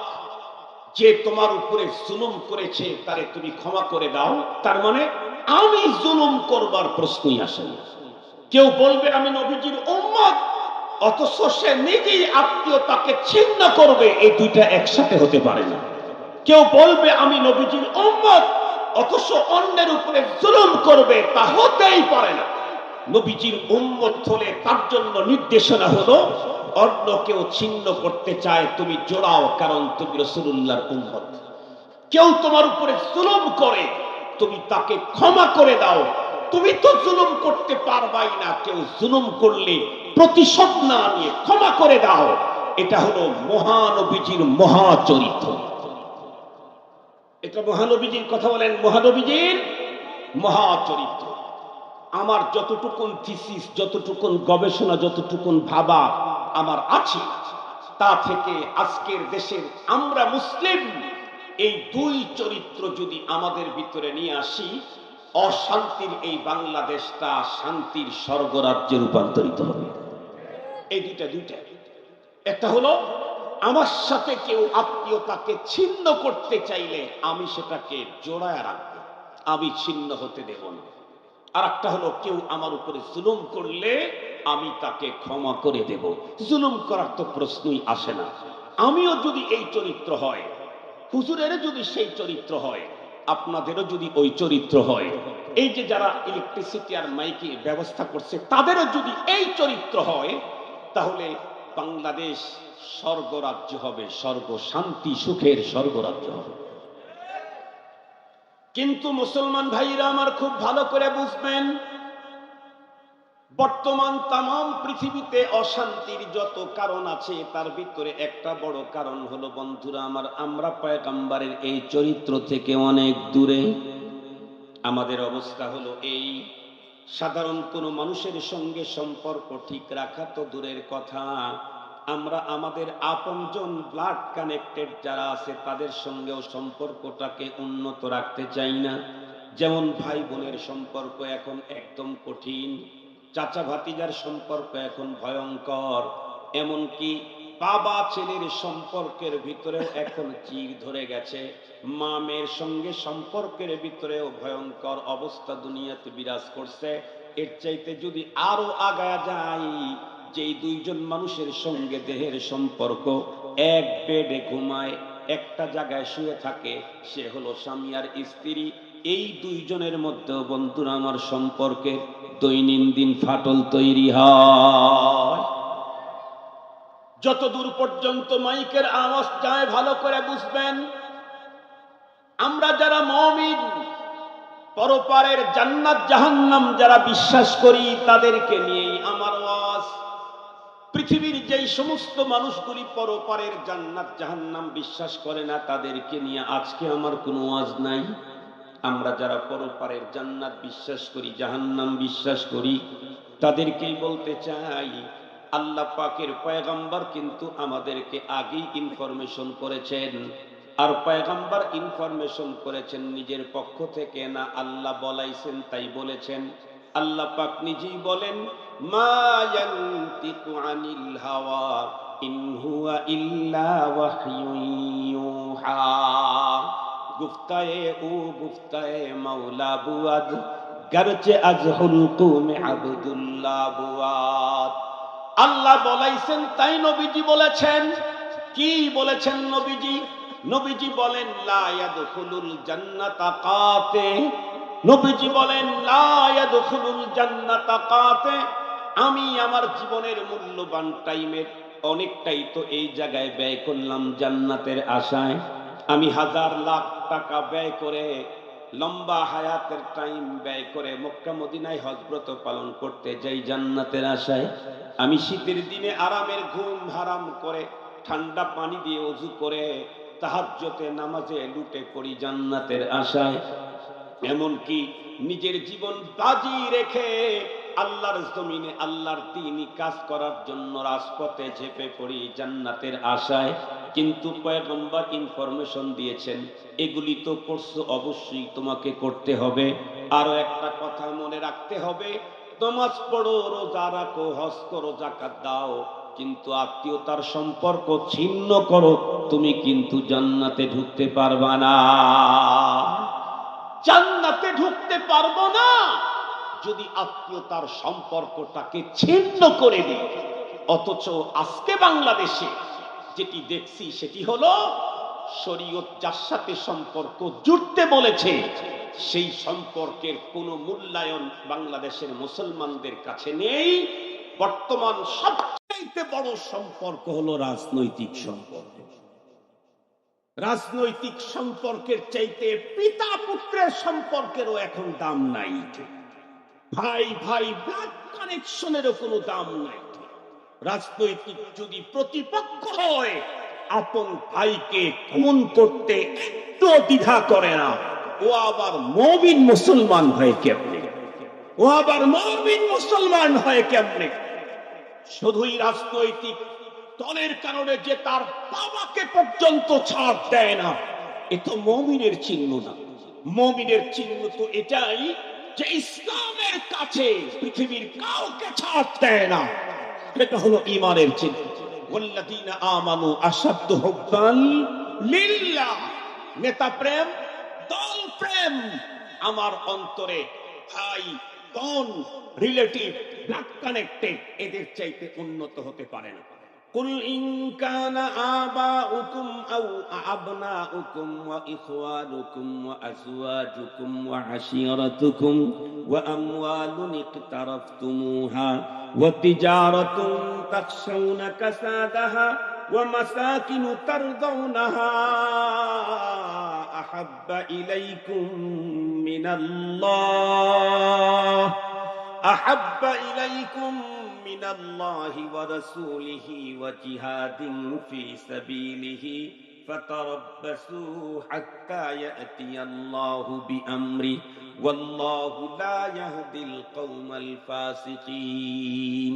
যে তোমার উপরে জুলুম করেছে তারে তুমি ক্ষমা করে দাও, তার মানে আমি জুলুম করবার প্রশ্নই আসে না। কেউ বলবে আমি নবীজির উম্মত, অথচ সে নিজেই আত্মীয়তাকে ছিন্ন করবে, এই দুইটা একসাথে হতে পারে না। কেউ বলবে আমি নবীজির উম্মত, অথচ অন্যের উপরে জুলুম করবে, তা হতেই পারে না। নবীজির উম্মত হলে তার জন্য নির্দেশনা হলো, অন্য কেউ ছিন্ন করতে চায় তুমি জোড়াও, কারণ তুমি রাসূলুল্লাহর উম্মত। কেউ তোমার উপরে জুলুম করে তুমি তাকে ক্ষমা করে দাও, তুমি তো জুলুম করতে পারবাই না, কেউ জুলুম করলে প্রতিশোধ না নিয়ে ক্ষমা করে দাও। এটা হলো মহানবীজির মহাচরিত্র। এটা মহানবীজির কথা বলেন, মহানবীজির মহাচরিত্র। আমার যতটুকুন থিসিস, যতটুকুন গবেষণা, যতটুকুন ভাবা আমার আছে, তা থেকে আজকের দেশের আমরা মুসলিম এই 2 চরিত্র যদি আমাদের ভিতরে নিয়ে আসি, অশান্তির এই বাংলাদেশটা শান্তির স্বর্গরাজ্যে রূপান্তরিত হবে। এই দুইটা একটা হলো আমার সাথে কেউ আত্মীয়তাকে ছিন্ন করতে চাইলে আমি সেটাকে জোড়ায় রাখবো, আমি ছিন্ন হতে দেব না। আর একটা হলো কেউ আমার উপরে জুলুম করলে আমি তাকে ক্ষমা করে দেব, জুলুম করার তো প্রশ্নই আসে না। আমিও যদি এই চরিত্র হয়, হুজুরের যদি সেই চরিত্র হয়, আপনাদেরও যদি ওই চরিত্র হয়, এই যে যারা ইলেকট্রিসিটি আর মাইকে ব্যবস্থা করছে তাদেরও যদি এই চরিত্র হয়, তাহলে বাংলাদেশ স্বর্গরাজ্য হবে, স্বর্গ শান্তি সুখের স্বর্গরাজ্য হবে। কিন্তু মুসলমান ভাইরা আমার খুব ভালো করে বুঝবেন, বর্তমান তামাম পৃথিবীতে অশান্তির যত কারণ আছে তার ভিতরে একটা বড় কারণ হলো, বন্ধুরা আমার, আমরা পয়গম্বরের এই চরিত্র থেকে অনেক দূরে। আমাদের অবস্থা হলো এই, সাধারণ কোনো মানুষের সঙ্গে সম্পর্ক ঠিক রাখা তো দূরের কথা, আমরা আমাদের আপনজন ব্লাড কানেক্টেড যারা আছে তাদের সঙ্গেও সম্পর্কটাকে উন্নত রাখতে চাই না। যেমন ভাই বোনের সম্পর্ক এখন একদম কঠিন, চাচা ভাতিজার সম্পর্ক এখন ভয়ঙ্কর, এমনকি বাবা ছেলের সম্পর্কের ভিতরেও এখন চির ধরে গেছে, মা মেয়ের সঙ্গে সম্পর্কের ভিতরেও ভয়ঙ্কর অবস্থা দুনিয়াতে বিরাজ করছে। এর চাইতে যদি আরো আগায়া যায়, যেই 2 জন মানুষের সঙ্গে দেহের সম্পর্ক, এক বেডে ঘুমায়, একটা জায়গায় শুয়ে থাকে, সে হলো স্বামী আর স্ত্রী, এই 2 জনের মধ্যেও বন্ধুরা আমার সম্পর্কে দৈনন্দিন ফাটল তৈরি হয়। যতদূর পর্যন্ত মাইকের আওয়াজ যায় ভালো করে বুঝবেন, আমরা যারা মুমিন, পরপারের জান্নাত জাহান্নাম যারা বিশ্বাস করি, তাদেরকে নিয়েই আমার ওয়াজ। পৃথিবীর যেই সমস্ত মানুষগুলি পরপারের জান্নাত জাহান্নাম বিশ্বাস করে না, তাদেরকে নিয়ে আজকে আমার কোনো ওয়াজ নাই। আমরা যারা পরপারের জান্নাত বিশ্বাস করি, জাহান্নাম বিশ্বাস করি, তাদেরকেই বলতে চাই, আল্লাহ পাকের পয়গম্বর কিন্তু আমাদেরকে আগেই ইনফরমেশন করেছেন। আর পয়গম্বর ইনফরমেশন করেছেন নিজের পক্ষ থেকে না, আল্লাহ বলাইছেন তাই বলেছেন। আল্লাহ পাক নিজেই বলেন, মা ইয়ানতিকু আনিল হাওয়া ইন হুয়া ইল্লা ওয়াহয়ুন ইউহা। গুফতায়ে ও গুফতায়ে মাওলা বুয়াদ, গরচে আজহুল কুমে আবদুল্লাহ বুয়াত। আল্লাহ বলাইছেন তাই নবীজি বলেছেন। কি বলেছেন নবীজি? নবীজি বলেন লা ইয়াদখুলুল জান্নাতা কাতে। নবীজি বলেন লা ইয়াদখুলুল জান্নাতা কাতে। আমি আমার জীবনের মূল্যবান টাইমের অনেকটাই তো এই জায়গায় ব্যয় করলাম জান্নাতের আশায়। আমি হাজার লাখ টাকা ব্যয় করে, লম্বা হায়াতের টাইম ব্যয় করে মক্কা মদিনায় হজব্রত পালন করতে যাই জান্নাতের আশায়। আমি শীতের দিনে আরামের ঘুম হারাম করে, ঠান্ডা পানি দিয়ে ওযু করে তাহাজ্জুদে নামাজে লুটে পড়ি জান্নাতের আশায়। এমনকি নিজের জীবন বাজি রেখে আল্লাহর জমিনে আল্লাহর দ্বীনি কাজ করার জন্য রাজপথে ঝেঁপে পড়ি জান্নাতের আশায়। কিন্তু পয়গম্বর ইনফরমেশন দিয়েছেন এগুলি তো করছো, অবশ্যই তোমাকে করতে হবে। আরো একটা কথা মনে রাখতে হবে, নামাজ পড়ো, রোজা রাখো, হজ করো, যাকাত দাও, কিন্তু আত্মীয়তার সম্পর্ক ছিন্ন করো, তুমি কিন্তু জান্নাতে ঢুকতে পারবা না। জান্নাতে ঢুকতে পারবো না যদি আত্মীয়তার সম্পর্কটাকে ছিন্ন করে দিই। অথচ আজকে বাংলাদেশে যেটি দেখছি সেটি হলো শরীয়ত যার সাথে সম্পর্ক জুড়তে বলেছে সেই সম্পর্কের কোনো মূল্যায়ন বাংলাদেশের মুসলমানদের কাছে নেই। বর্তমান সবচেয়ে বড় সম্পর্ক হলো রাজনৈতিক সম্পর্ক। রাজনৈতিক সম্পর্কের চাইতে পিতা পুত্রের সম্পর্কেরও এখন দাম নাই। ভাই ভাই ব্লাড কানেকশনেরও কোনো দাম নাই। রাজনৈতিক যদি প্রতিপক্ষ হয় আপন ভাইকে খুন করতে একটু দ্বিধা করে না। ও আবার মুমিন মুসলমান হয় কেমনে? ও আবার মুমিন মুসলমান হয় কেমনে? শুধুই রাজনৈতিক দলের কারণে যে তার বাবাকে পর্যন্ত ছাড় দেয় না, এ তো মুমিনের চিহ্ন না। মুমিনের চিহ্ন তো এটাই যে ইসলামের কাছে পৃথিবীর কাউকে ছাড় দেয় না। এটা হলো ঈমানের চিহ্ন। ওয়াল্লাযীনা আমানু আশাদ্দু হুব্বান লিল্লাহ। নেতা প্রেম, দল প্রেম আমার অন্তরে ভাই বোন রিলেটিভ ব্লাড কানেক্টেড এদের চাইতে উন্নত হতে পারে না। কুল ইন কানা আবাউকুম আও আবনাউকুম ওয়া ইখওয়ানুকুম ওয়া আজওয়াজুকুম ওয়া আশীরাতুকুম ওয়া আমওয়ালুন ইকতারাফতুমুহা ওয়া তিজারাতুন তাখশাউনা কাসাদাহা ওয়া মাসাকিনু তারদাউনাহা আহাব্বা ইলাইকুম মিনাল্লাহ আহাব্বা ইলাইকুম মিনাল্লাহি ওয়া রাসূলিহি ওয়া জিহাদিন ফি সাবিলিহি ফাতারাব্বাসু হাত্তা ইয়াতিয়াল্লাহু বিআমরি ওয়াল্লাহু লা ইয়াহদিল কওমাল ফাসিকিন।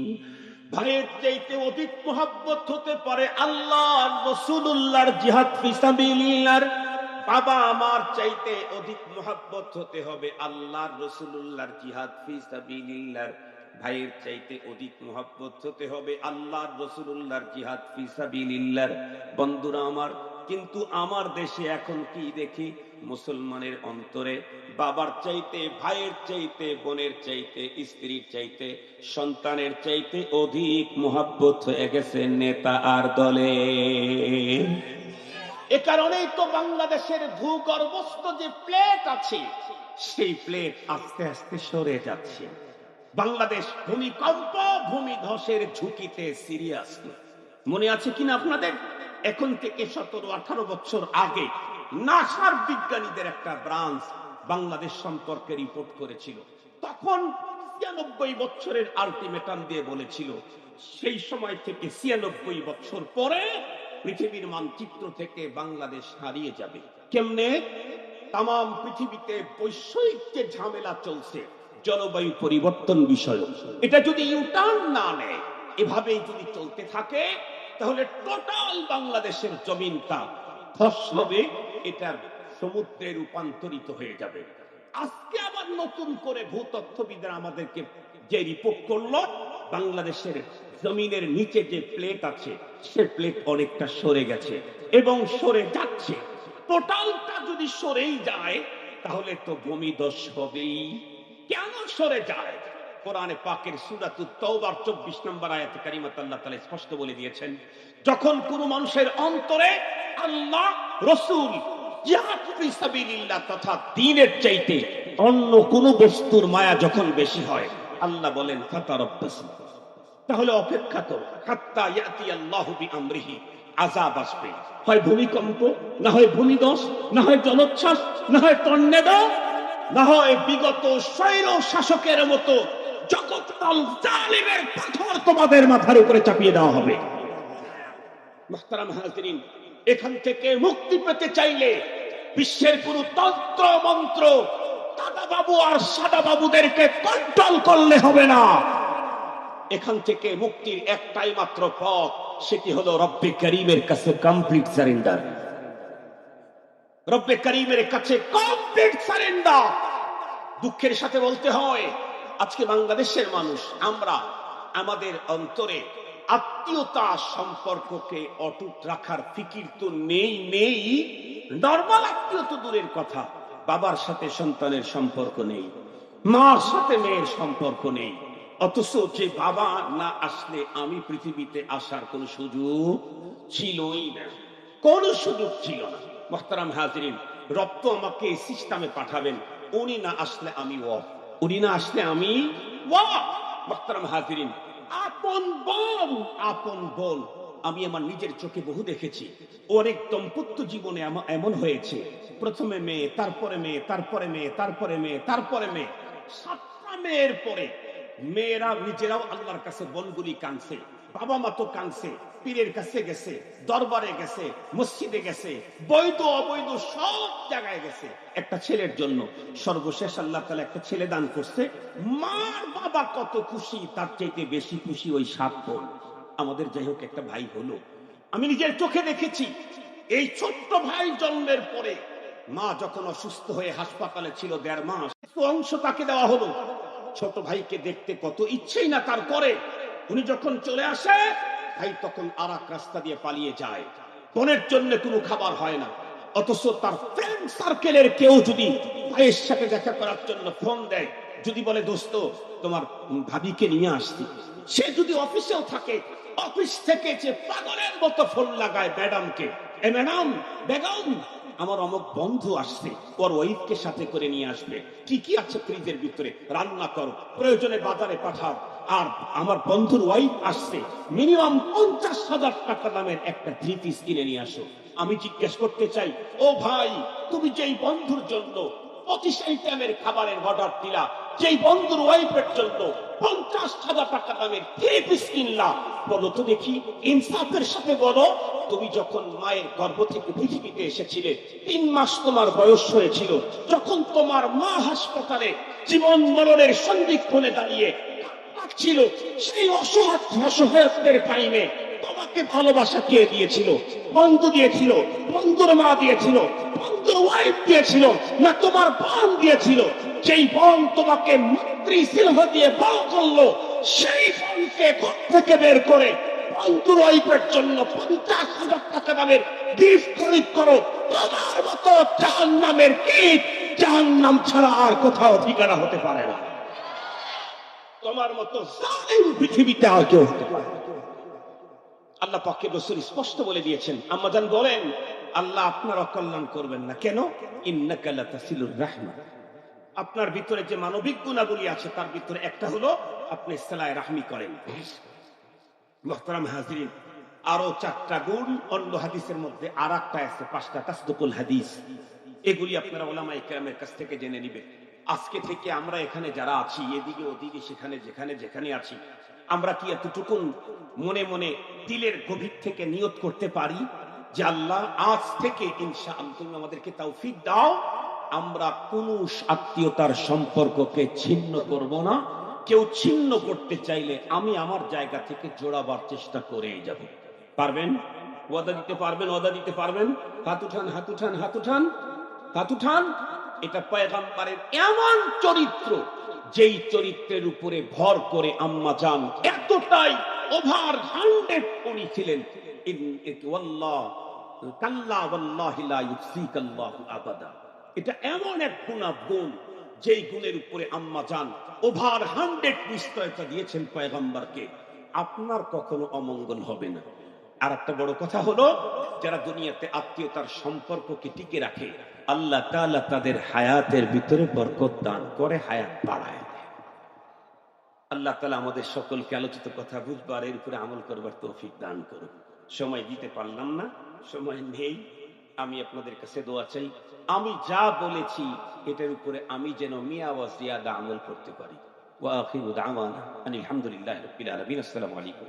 ভাইয়ের চাইতে অধিক মহব্বত হতে পারে আল্লাহর রাসূলুল্লাহর জিহাদ ফি সাবিলিল্লাহর। বাবা আমার চাইতে অধিক মহব্বত হতে হবে আল্লাহর রাসূলুল্লাহর জিহাদ ফি সাবিলিল্লাহর। ভাইয়ের চাইতে অধিক মহব্বত হতে হবে আল্লাহর রাসূলুল্লাহর জিহাদ ফি সাবিলিল্লাহর। বন্ধুরা আমার, কিন্তু আমার দেশে এখন কি দেখি? মুসলমানের অন্তরে বাবার চাইতে, ভাইয়ের চাইতে, বোনের চাইতে, স্ত্রীর চাইতে, সন্তানের চাইতে অধিক মহব্বত হয়ে গেছে নেতা আর দলে। এ কারণেই তো বাংলাদেশের ভূগর্ভস্থ যে প্লেট আছে সেই প্লেট আস্তে আস্তে সরে যাচ্ছে। বাংলাদেশ ভূমিকম্প, ভূমিধসের ঝুঁকিতে সিরিয়াস। মনে আছে কিনা আপনাদের? এখন থেকে 17-18 বছর আগে নাসার বিজ্ঞানীদের একটা ব্রাঞ্চ বাংলাদেশ সম্পর্কে রিপোর্ট করেছিল। তখন 96 বছরের আলটিমেটাম দিয়ে বলেছিল সেই সময় থেকে 96 বছর পরে পৃথিবীর মানচিত্র থেকে বাংলাদেশ হারিয়ে যাবে। কেমনে? তাম পৃথিবীতে বৈশ্বিক যে ঝামেলা চলছে, জলবায়ু পরিবর্তন বিষয়, এটা যদি ইউটার্ন না নেয়, এভাবেই যদি চলতে থাকে তাহলে টোটাল বাংলাদেশের জমিনটা ধস হবে, এটা সমুদ্রে রূপান্তরিত হয়ে যাবে। আজকে আবার নতুন করে ভূতত্ত্ববিদরা আমাদেরকে যে রিপোর্ট করলো, বাংলাদেশের জমিনের নিচে যে প্লেট আছে সে প্লেট অনেকটা সরে গেছে এবং সরে যাচ্ছে। টোটালটা যদি সরেই যায় তাহলে তো ভূমিধস হবেই। কেন সরে যায়? কোরআনে পাকের সূরাতুত তাওবার 24 নম্বর আয়াতে কারিমাত আল্লাহ তাআলা স্পষ্ট বলে দিয়েছেন, যখন কোনো মানুষের অন্তরে আল্লাহ, রাসূল, জিহাদ ফি সাবিলিল্লাহ তথা দ্বীনের চাইতে অন্য কোনো বস্তুর মায়া যখন বেশি হয়, আল্লাহ বলেন ফাতারাব্বাসু, তাহলে অপেক্ষা করো, হাত্তা ইয়াতি আল্লাহু বিআমরিহি, আযাব আসবে, হয় ভূমিকম্প, না হয় ভূমিধস, না হয় জলোচ্ছ্বাস, না হয় টর্নেডো, না হয় বিগত স্বৈর শাসকের মতো জগৎতল জালিমের পাথর তোমাদের মাথার উপরে চাপিয়ে দেওয়া হবে। মুহতারাম হাজিরিন, এখান থেকে মুক্তি পেতে চাইলে বিশ্বের কোন তন্ত্র মন্ত্র দাদা বাবু আর সাদা বাবুদেরকে কন্ট্রোল করলে হবে না। এখান থেকে মুক্তির একটাই মাত্র পথ, সেটি হলো রব্বে করিমের কাছে কমপ্লিট সারেন্ডার। রব্বে করিমের কাছে কমপ্লিট সারেন্ডার। দুঃখের সাথে বলতে হয়, আজকে বাংলাদেশের মানুষ আমরা আমাদের অন্তরে আত্মীয়তা সম্পর্ককে অটুট রাখার ফিকির তো নেই। নরমাল আত্মীয় তো দূরের কথা, বাবার সাথে সন্তানের সম্পর্ক নেই, মার সাথে মেয়ের সম্পর্ক নেই। অথচ যে বাবা না আসলে আমি পৃথিবীতে আসার কোন সুযোগ ছিলই না, কোন সুযোগ ছিল না। মুহতারাম হাজিরিন, রব তো আমাকে সিস্টেমে পাঠাবেন, উনি না আসলে আমি ওয়াফ, উনি না আসলে আমি ওয়াফ। মুহতারাম হাজিরিন, আপন বোন আমি আমার নিজের চোখে বহু দেখেছি। অনেক দম্পত্য জীবনে এমন হয়েছে, প্রথমে মেয়ে, তারপরে মেয়ে, তারপরে মেয়ে, তারপরে মেয়ে, তারপরে মেয়ে, 7টা মেয়ের পরে মেয়েরা নিজেরাও আল্লাহর কাছে বোনগুলি কাঁদছে, বাবা মা তো কাঁদছে, পীরের কাছে গেছে, দরবারে গেছে, মসজিদে গেছে, বৈধ অবৈধ সব জায়গায় গেছে একটা ছেলের জন্য। সর্বশেষ আল্লাহ তাআলা একটা ছেলে দান করছে। মার বাবা কত খুশি, তার চাইতে বেশি খুশি ওই 7 বোন। আমাদের যাই হোক একটা ভাই হলো। আমি নিজের চোখে দেখেছি, এই ছোট্ট ভাই জন্মের পরে মা যখন অসুস্থ হয়ে হাসপাতালে ছিল 1.5 মাস, অংশ তাকে দেওয়া হলো। ছোট ভাইকে দেখতে কত ইচ্ছেই না তার করে। উনি যখন চলে আসে, ভাই তখন আরেক রাস্তা দিয়ে পালিয়ে যায়। বোনের জন্য কোনো খাবার হয় না। অথচ তার ফ্রেন্ড সার্কেলের কেউ যদি ভাইয়ের সাথে দেখা করার জন্য ফোন দেয়, যদি বলে দোস্ত তোমার ভাবিকে নিয়ে আসছি, সে যদি অফিসেও থাকে, অফিস থেকে যে পাগলের মতো ফোন লাগায় ম্যাডামকে, এ ম্যাডাম, বেগম, আমার অমুক বন্ধু আসছে, ওর ওয়াইফকে সাথে করে নিয়ে আসবে, কি কি আছে ফ্রিজের ভিতরে রান্না করো, প্রয়োজনে বাজারে পাঠাও, আর আমার বন্ধুর ওয়াইফ আসছে, মিনিমাম 50,000 টাকা দামের একটা 3 পিস কিনে নিয়ে আসো। আমি জিজ্ঞেস করতে চাই, ও ভাই, তুমি যেই বন্ধুর জন্য 25 আইটেমের খাবারের অর্ডার দিলা, যেই বন্ধুর ওয়াইফের জন্য 50,000 টাকা দামের 3 পিস কিনলা, বলো তো দেখি, ইনসাফের সাথে বলো, তুমি যখন মায়ের গর্ভ থেকে পৃথিবীতে এসেছিলে 3 মাস তোমার বয়স হয়েছিল, যখন তোমার মা হাসপাতালে জীবন মরণের সন্ধিক্ষণে দাঁড়িয়ে ছিল, সেই অসহায়ত্বের টাইমে তোমাকে ভালোবাসা কে দিয়েছিল? বন্ধু দিয়েছিল, বন্ধুর মা দিয়েছিল, বন্ধুর ওয়াইফ দিয়েছিল, না তোমার বোন দিয়েছিল? যেই বোন তোমাকে মাতৃস্নেহ দিয়ে বড় করলো, সেই বোনকে ঘর থেকে বের করে বন্ধুর ওয়াইফের জন্য 50,000 টাকা দামের গিফট খরিদ করো। তোমার মতো জাহান্নামের কীট জাহান্নাম ছাড়া আর কোথাও ঠিকানা হতে পারে না। তোমার মতো জালিম পৃথিবীতে আর কেউ হতে পারে না। আল্লাহ পাকের রাসূল স্পষ্ট বলে দিয়েছেন, আম্মাজান বলেন, আল্লাহ আপনার অকল্যাণ করবেন না। কেন? ইন্নাকা লাতাসিলুর রাহমা। আপনার ভিতরে যে মানবিক গুণাবলী আছে তার ভিতরে একটা হলো আপনি সিলায়ে রাহমি করেন। মুহতারাম হাজিরিন, আরো 4টা গুণ অন্য হাদিসের মধ্যে আরেকটা আছে, 5টা তাসদুকুল হাদিস। এগুলি আপনারা উলামায়ে কেরামের কাছ থেকে জেনে নেবেন। আজকে থেকে আমরা এখানে যারা আছি, এদিকে ওদিকে সেখানে যেখানে আছি, আমরা কি এতটুকু মনে মনে দিলের গভীর থেকে নিয়ত করতে পারি যে আল্লাহ আজ থেকে ইনশাআল্লাহ তুমি আমাদেরকে তৌফিক দাও, আমরা কোন আত্মীয়তার সম্পর্ককে ছিন্ন করব না, কেউ ছিন্ন করতে চাইলে আমি আমার জায়গা থেকে জোড়াবার চেষ্টা করেই যাব। পারবেন? ওয়াদা দিতে পারবেন? ওয়াদা দিতে পারবেন? হাত উঠান, হাত উঠান, হাত উঠান, হাত উঠান। এটা পয়গম্বরের এমন চরিত্র, যেই চরিত্রের উপরে ভর করে আম্মা জান এতটাই ওভার 100 পড়েছিলেন, কাল্লা ওয়াল্লাহি লা ইউসিকাল্লাহু আবাদা। এটা এমন এক গুণ যেই গুণের উপরে আম্মা জান ওভার 100 নিশ্চয়তা দিয়েছেন পয়গম্বরকে, আপনার কখনো অমঙ্গল হবে না। আর একটা বড় কথা হলো, যারা দুনিয়াতে আত্মীয়তার সম্পর্ককে টিকে রাখে, আল্লাহ তাআলা তাদের হায়াতের ভিতরে বরকত দান করে, হায়াত বাড়ায় দেয়। আল্লাহ তাআলা আমাদের সকলকে আলোচিত কথা বুঝবার, এর উপরে আমল করবার তৌফিক দান করুন। সময় দিতে পারলাম না, সময় নেই। আমি আপনাদের কাছে দোয়া চাই, আমি যা বলেছি এটার উপরে আমি যেন মিয়া ওয়া জিয়াদা আমল করতে পারি। ওয়া আখিরু দাওয়ানা আনিল হামদুলিল্লাহি রাব্বিল আলামিন। আসসালামু আলাইকুম।